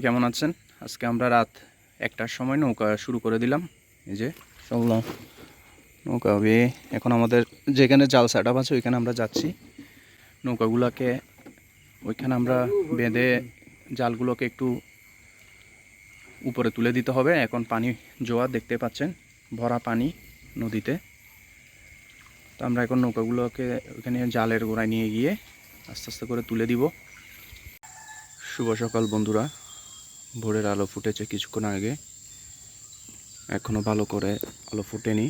কেমন আছেন? আজকে আমরা রাত 1টার সময় নৌকা শুরু করে দিলাম। এই যে সবগুলো নৌকা বেয়ে এখন আমাদের যেখানে জাল সেট আপ আছে ওইখানে আমরা যাচ্ছি। নৌকাগুলোকে ওইখানে আমরা বেঁধে জালগুলোকে একটু উপরে তুলে দিতে হবে। এখন পানি জোয়ার দেখতে পাচ্ছেন, ভরা পানি নদীতে। তো আমরা এখন নৌকাগুলোকে ওইখানে জালের গোড়ায় নিয়ে গিয়ে আস্তে আস্তে করে তুলে দিব। শুভ সকাল বন্ধুরা, ভোরের আলো ফুটেছে কিছুক্ষণ আগে, এখনও ভালো করে আলো ফুটেনি।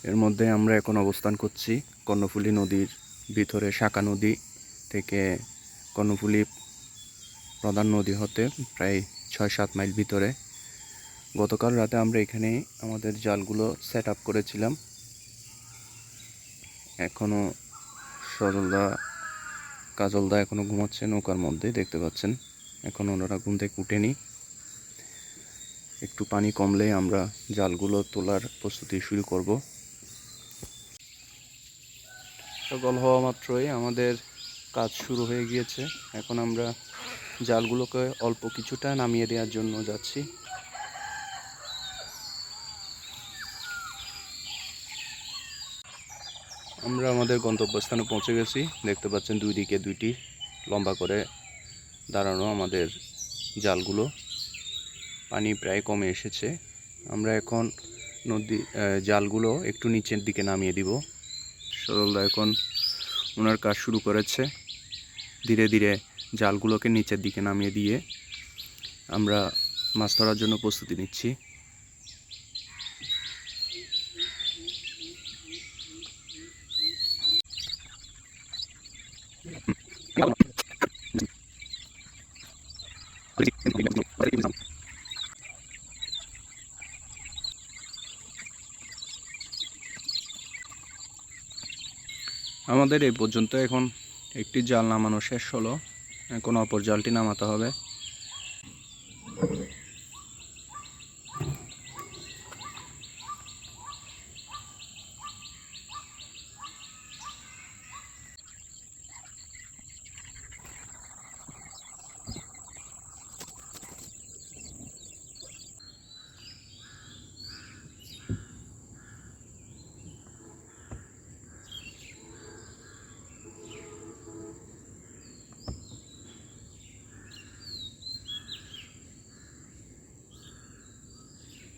এর মধ্যে আমরা এখন অবস্থান করছি কর্ণফুলী নদীর ভিতরে, শাখা নদী থেকে কর্ণফুলী প্রধান নদী হতে প্রায় 6-7 মাইল ভিতরে। গতকাল রাতে আমরা এখানে আমাদের জালগুলো সেট আপ করেছিলাম। এখনও সরলদা কাজলদা এখনও ঘুমাচ্ছে নৌকার মধ্যে, দেখতে পাচ্ছেন। এখন ওনারা ঘুম থেকে উঠেনি। একটু পানি কমলে আমরা জালগুলো তোলার প্রস্তুতি শুরু করব। সকাল হওয়া মাত্রই আমাদের কাজ শুরু হয়ে গিয়েছে। এখন আমরা জালগুলোকে অল্প কিছুটা নামিয়ে দেওয়ার জন্য যাচ্ছি। আমরা আমাদের গন্তব্যস্থানে পৌঁছে গেছি। দেখতে পাচ্ছেন দুই দিকে দুইটি লম্বা করে দাঁড়ানো আমাদের জালগুলো। পানি প্রায় কমে এসেছে। আমরা এখন জালগুলো একটু নিচের দিকে নামিয়ে দিব। সরলদা এখন ওনার কাজ শুরু করেছে। ধীরে ধীরে জালগুলোকে নিচের দিকে নামিয়ে দিয়ে আমরা মাছ ধরার জন্য প্রস্তুতি নিচ্ছি। আমাদের এই পর্যন্ত এখন একটি জাল নামানো শেষ হলো। এখন অপর জালটি নামাতে হবে।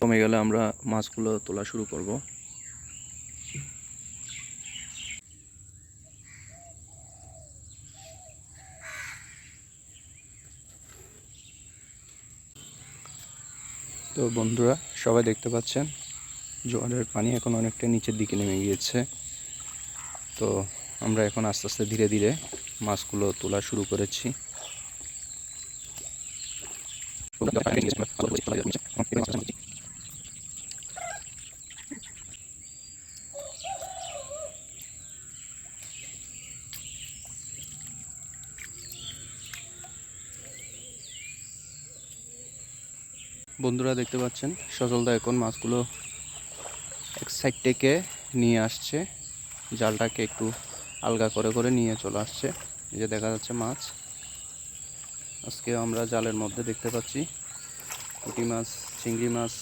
কমে গেলে আমরা মাছগুলো তোলা শুরু করব। তো বন্ধুরা, সবাই দেখতে পাচ্ছেন জোয়ারের পানি এখন অনেকটা নিচের দিকে নেমে গিয়েছে। তো আমরা এখন আস্তে আস্তে ধীরে ধীরে মাছগুলো তোলা শুরু করেছি। বন্ধুরা দেখতে পাচ্ছেন সজলদা এখন মাছগুলো এক সাইড থেকে নিয়ে আসছে, জালটাকে একটু আলগা করে করে নিয়ে চলে আসছে। এই যে দেখা যাচ্ছে মাছ। আজকে আমরা জালের মধ্যে দেখতে পাচ্ছি পুঁটি মাছ, চিংড়ি মাছ,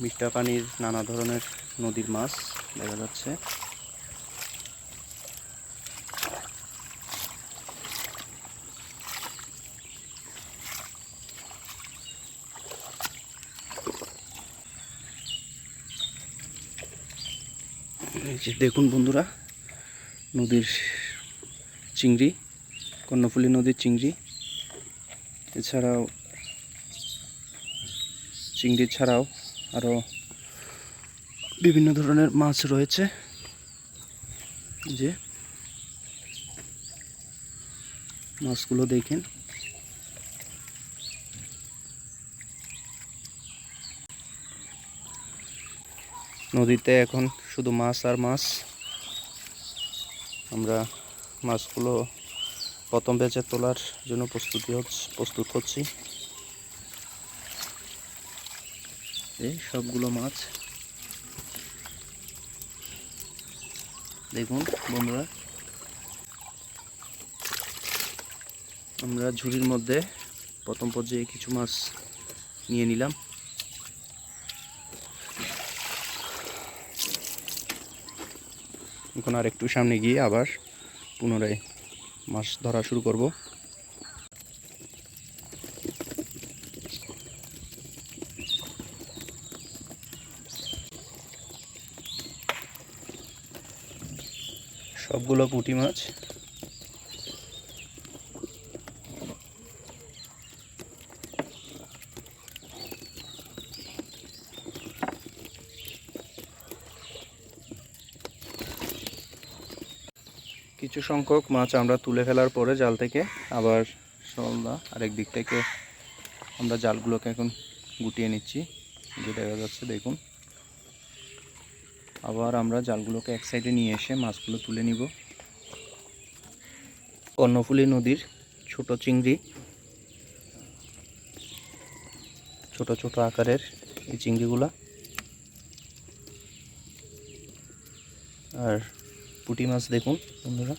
মিষ্টা পানির নানা ধরনের নদীর মাছ দেখা যাচ্ছে। এই যে দেখুন বন্ধুরা, নদীর চিংড়ি, কর্ণফুলী নদীর চিংড়ি। এছাড়াও চিংড়ি ছাড়াও আরও বিভিন্ন ধরনের মাছ রয়েছে। যে মাছগুলো দেখেন, নদীতে এখন শুধু মাছ আর মাছ। আমরা মাছগুলো প্রথম ব্যাচে তোলার জন্য প্রস্তুত হচ্ছি। এই সবগুলো মাছ দেখুন বন্ধুরা, আমরা ঝুড়ির মধ্যে প্রথম পর্যায়ে কিছু মাছ নিয়ে নিলাম। এখন আর একটু সামনে গিয়ে আবার পুনরায় মাছ ধরা শুরু করব। সবগুলো পুঁটি মাছ। কিছু সংখ্যক মাছ আমরা তুলে ফেলার পরে জাল থেকে আবার সলনা আরেক দিক থেকে আমরা জালগুলোকে এখন গুটিয়ে নিচ্ছি, যে দেখা যাচ্ছে দেখুন। আবার আমরা জালগুলোকে এক সাইডে নিয়ে এসে মাছগুলো তুলে নিব। কর্ণফুলী নদীর ছোট চিংড়ি, ছোট ছোট আকারের এই চিংড়িগুলা। আর পুঁটি মাছ দেখুন বন্ধুরা।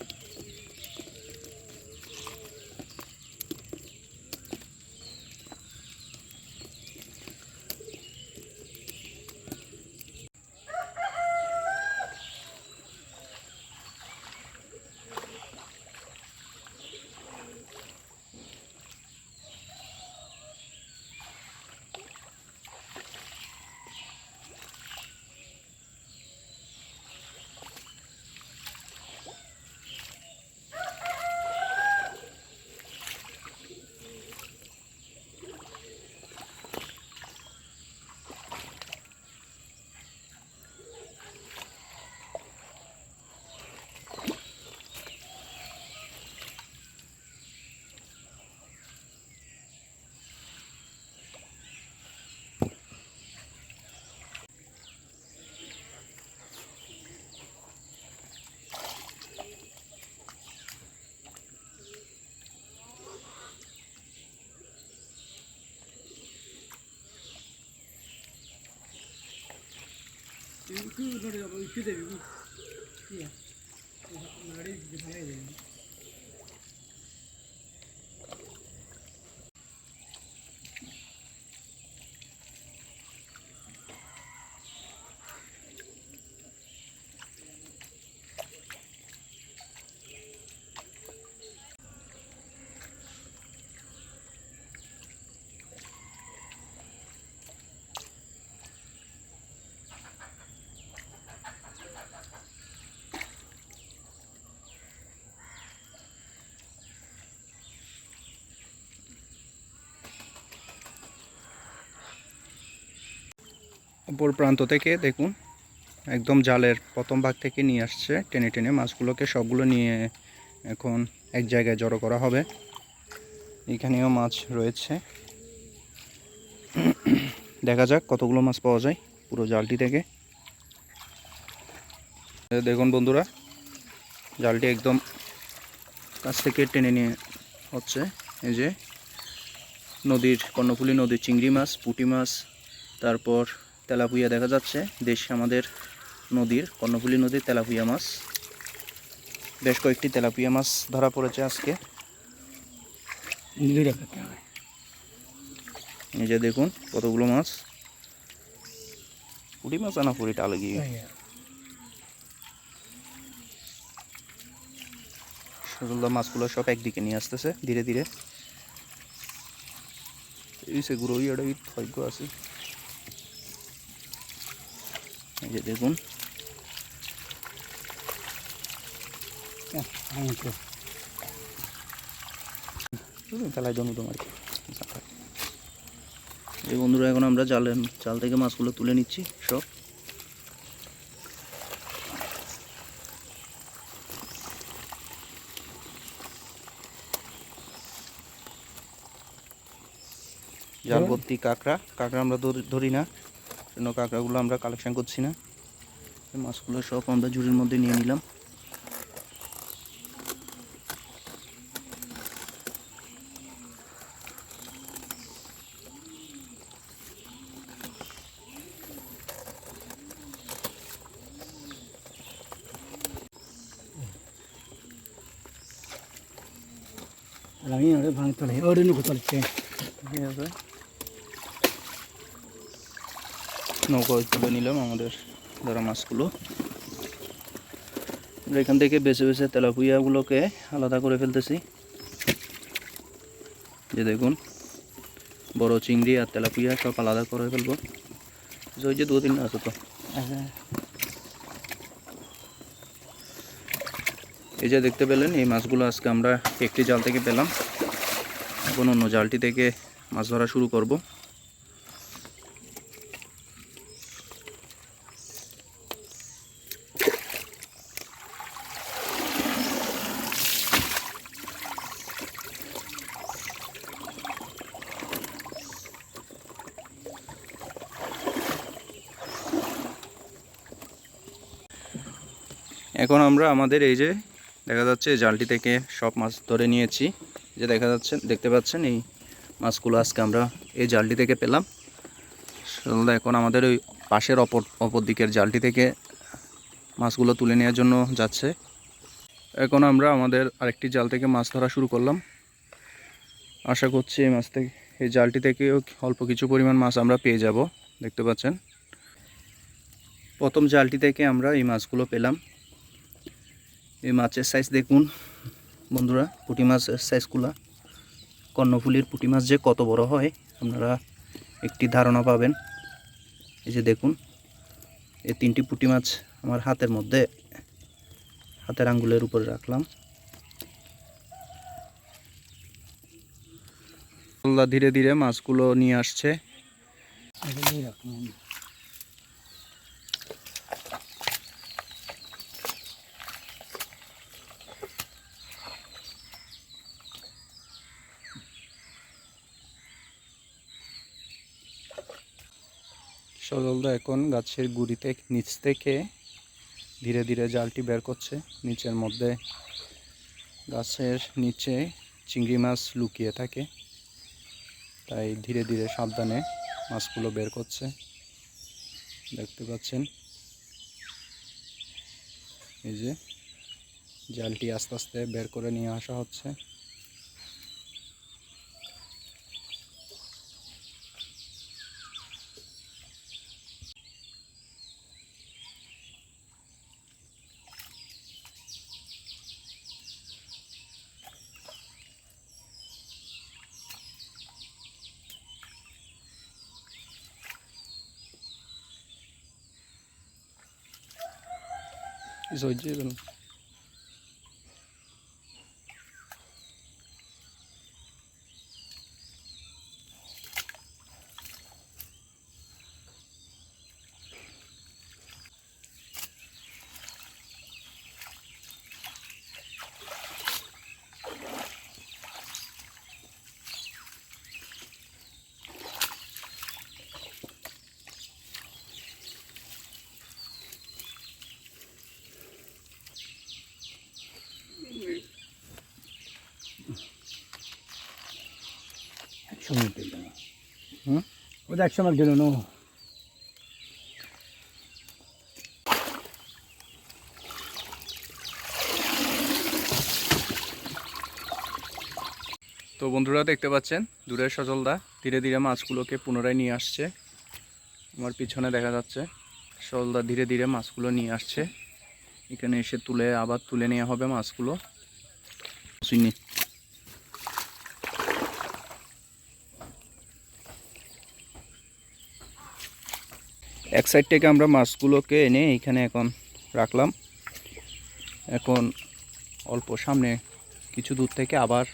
অপর প্রান্ত থেকে দেখুন, একদম জালের প্রথম ভাগ থেকে নিয়ে আসছে টেনে টেনে মাছগুলোকে, সবগুলো নিয়ে এখন এক জায়গায় জড়ো করা হবে। এখানেও মাছ রয়েছে, দেখা যাক কতগুলো মাছ পাওয়া যায় পুরো জালটি থেকে। দেখুন বন্ধুরা, জালটি একদম কাছ থেকে টেনে নিয়ে হচ্ছে। এই যে নদীর কর্ণফুলী নদীর চিংড়ি মাছ, পুঁটি মাছ, তারপর তেলাপুয়া দেখা যাচ্ছে। দেশে আমাদের নদীর কর্ণফুলী নদীর তেলাপুয়া মাছ, বেশ কয়েকটি তেলাপুয়া মাছ ধরা পড়েছে আজকে। এই যে দেখুন কতগুলো মাছ, পুঁটি মাছ আনা পুরিটা আলাগি। সজলদা মাছগুলো সব একদিকে নিয়ে আসতেছে ধীরে ধীরে। এই সে গুঁড়ো ইয়াটা ভাগ্য আছে। এই যে দেখুন, খেলায় জমি তোমার। এই বন্ধুরা, এখন আমরা জাল থেকে মাছগুলো তুলে নিচ্ছি সব। জাল ভর্তি কাঁকড়া আমরা ধরি না, জন্য কাঁকড়াগুলো আমরা কালেকশন করছি না। মাছগুলো সব আমরা ঝুড়ির মধ্যে নিয়ে নিলাম। আমি ওরে ভাঙ তোলে ওরে নুকো চলছে ঠিক আছে, নৌকা তুলে নিলাম আমাদের ধরা মাছগুলো। আমরা এখান থেকে বেছে বেছে তেলাপুয়াগুলোকে আলাদা করে ফেলতেছি। যে দেখুন, বড় চিংড়ি আর তেলাপুয়া সব আলাদা করে ফেলবো। ওই যে 2-3 আছে তো। এই যে দেখতে পেলেন, এই মাছগুলো আজকে আমরা একটি জাল থেকে পেলাম। এখন অন্য জালটি থেকে মাছ ধরা শুরু করব। এখন আমরা আমাদের এই যে দেখা যাচ্ছে জালটি থেকে সব মাছ ধরে নিয়েছি। যে দেখতে পাচ্ছেন এই মাছগুলো আজকে আমরা এই জালটি থেকে পেলাম। এখন আমাদের ওই পাশের অপর দিকের জালটি থেকে মাছগুলো তুলে নেওয়ার জন্য যাচ্ছে। এখন আমরা আমাদের আরেকটি জাল থেকে মাছ ধরা শুরু করলাম। আশা করছি এই জালটি থেকেও অল্প কিছু পরিমাণ মাছ আমরা পেয়ে যাব। দেখতে পাচ্ছেন, প্রথম জালটি থেকে আমরা এই মাছগুলো পেলাম। এই মাছের সাইজ দেখুন বন্ধুরা, পুঁটি মাছের সাইজগুলো, কর্ণফুলীর পুঁটি মাছ যে কত বড় হয় আপনারা একটি ধারণা পাবেন। এই যে দেখুন, এই 3টি পুঁটি মাছ আমার হাতের আঙ্গুলের উপরে রাখলাম। ধীরে ধীরে মাছগুলো নিয়ে আসছে। সজলদা এখন গাছের গুড়িতে নিচ থেকে ধীরে ধীরে জালটি বের করছে। নিচের মধ্যে গাছের নিচে চিংড়ি মাছ লুকিয়ে থাকে, তাই ধীরে ধীরে সাবধানে মাছগুলো বের করছে। দেখতে পাচ্ছেন, এই যে জালটি আস্তে আস্তে বের করে নিয়ে আসা হচ্ছে। ওটা 100 মাছ দিল নো। তো বন্ধুরা দেখতে পাচ্ছেন, দূরের সজলদা ধীরে ধীরে মাছগুলোকে পুনরায় নিয়ে আসছে। আমার পিছনে দেখা যাচ্ছে সজলদা ধীরে ধীরে মাছগুলো নিয়ে আসছে। এখানে এসে আবার তুলে নেওয়া হবে মাছগুলো। এক সাইড থেকে আমরা মাছগুলোকে এনে এখানে এখন রাখলাম। এখন অল্প সামনে কিছু দূর থেকে আবার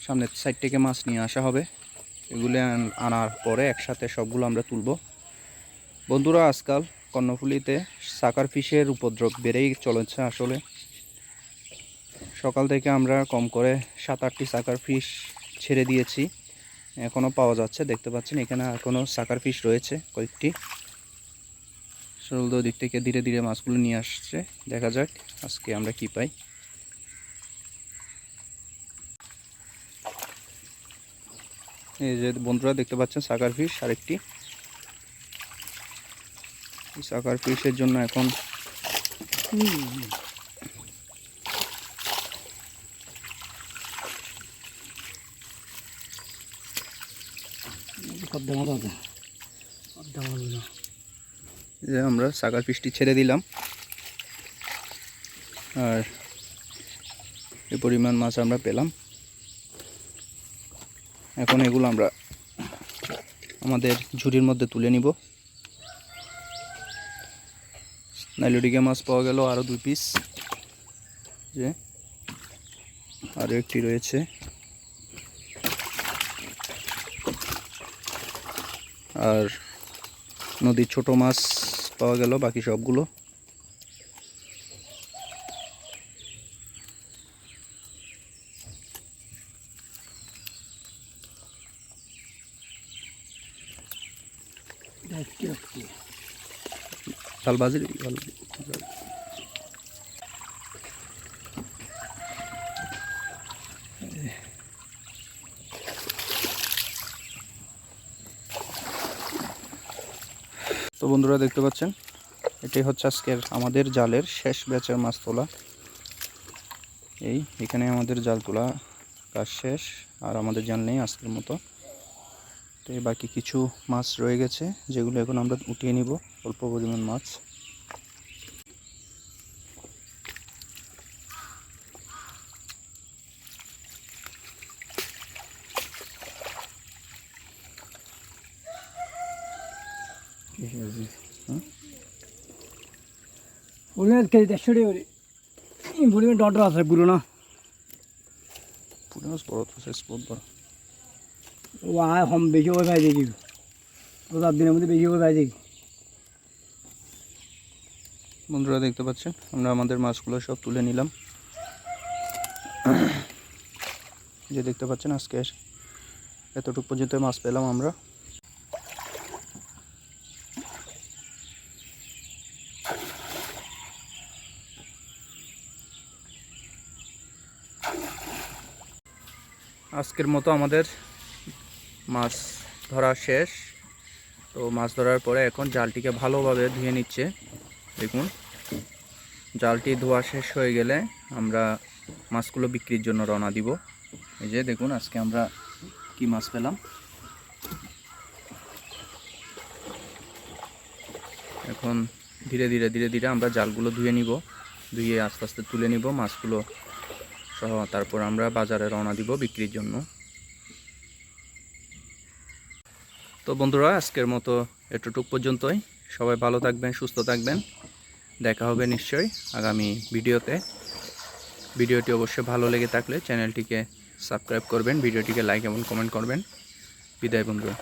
সামনের সাইড থেকে মাছ নিয়ে আসা হবে। এগুলো আনার পরে একসাথে সবগুলো আমরা তুলব। বন্ধুরা, আজকাল কর্ণফুলীতে সাকার ফিশের উপদ্রব বেড়েই চলেছে। আসলে সকাল থেকে আমরা কম করে 7-8টি সাকার ফিশ ছেড়ে দিয়েছি, এখনও পাওয়া যাচ্ছে। দেখতে পাচ্ছেন এখানে এখনও সাকার ফিশ রয়েছে কয়েকটি। সরল দিক থেকে ধীরে ধীরে মাছগুলো নিয়ে আসছে। দেখা যাক আজকে আমরা কি পাই। এই যে বন্ধুরা দেখতে পাচ্ছেন সাকার ফিশ আরেকটি। সাকার ফিশের জন্য এখন পদ্মা মাথা আছে পদ্মা মাথা এই যে আমরা সাগার পিসটি ছেড়ে দিলাম, আর এই পরিমাণ মাছ আমরা পেলাম। এখন এগুলো আমরা আমাদের ঝুড়ির মধ্যে তুলে নিব। নাইলোডিগা মাছ পাওয়া গেল আরও 2 পিস, যে আরও একটি রয়েছে। আর নদীর ছোট মাছ পাওয়া গেল বাকি সবগুলো। চাল বাজি তো বন্ধুরা দেখতে পাচ্ছেন, এটাই হচ্ছে আজকের আমাদের জালের শেষ ব্যাচের মাছ তোলা। এখানে আমাদের জাল তোলা কাজ শেষ, আর আমাদের জাল নেই আজকের মতো। তো বাকি কিছু মাছ রয়ে গেছে, যেগুলো এখন আমরা উঠিয়ে নিব, অল্প পরিমাণ মাছ। বললেন কেজি 150 টাকা বলবেন ডটার আছে পুরো না পুরো মাছ বড় তো, শেষ বহুত বড়। ও আয় হম বেশি করে পাই দেখি, ও 7 দিনের মধ্যে বেশি করে পাই দেখি। বন্ধুরা দেখতে পাচ্ছেন, আমরা আমাদের মাছগুলো সব তুলে নিলাম। যে দেখতে পাচ্ছেন আজকের এতটুকু পর্যন্ত মাছ পেলাম আমরা। আজকের মতো আমাদের মাছ ধরা শেষ। তো মাছ ধরার পরে এখন জালটিকে ভালোভাবে ধুয়ে নিচ্ছে। দেখুন, জালটি ধোয়া শেষ হয়ে গেলে আমরা মাছগুলো বিক্রির জন্য রওনা দিব। এই যে দেখুন আজকে আমরা কি মাছ পেলাম। এখন ধীরে ধীরে আমরা জালগুলো ধুয়ে নিব, ধুয়ে আস্তে আস্তে তুলে নিব মাছগুলো সহ। তারপর আমরা বাজারে রওনা দিব বিক্রির জন্য। তো বন্ধুরা আজকের মতো এতটুকু পর্যন্তই। সবাই ভালো থাকবেন, সুস্থ থাকবেন। দেখা হবে নিশ্চয়ই আগামী ভিডিওতে। ভিডিওটি অবশ্যই ভালো লেগে থাকলে চ্যানেলটিকে সাবস্ক্রাইব করবেন, ভিডিওটিকে লাইক এবং কমেন্ট করবেন। বিদায় বন্ধুরা।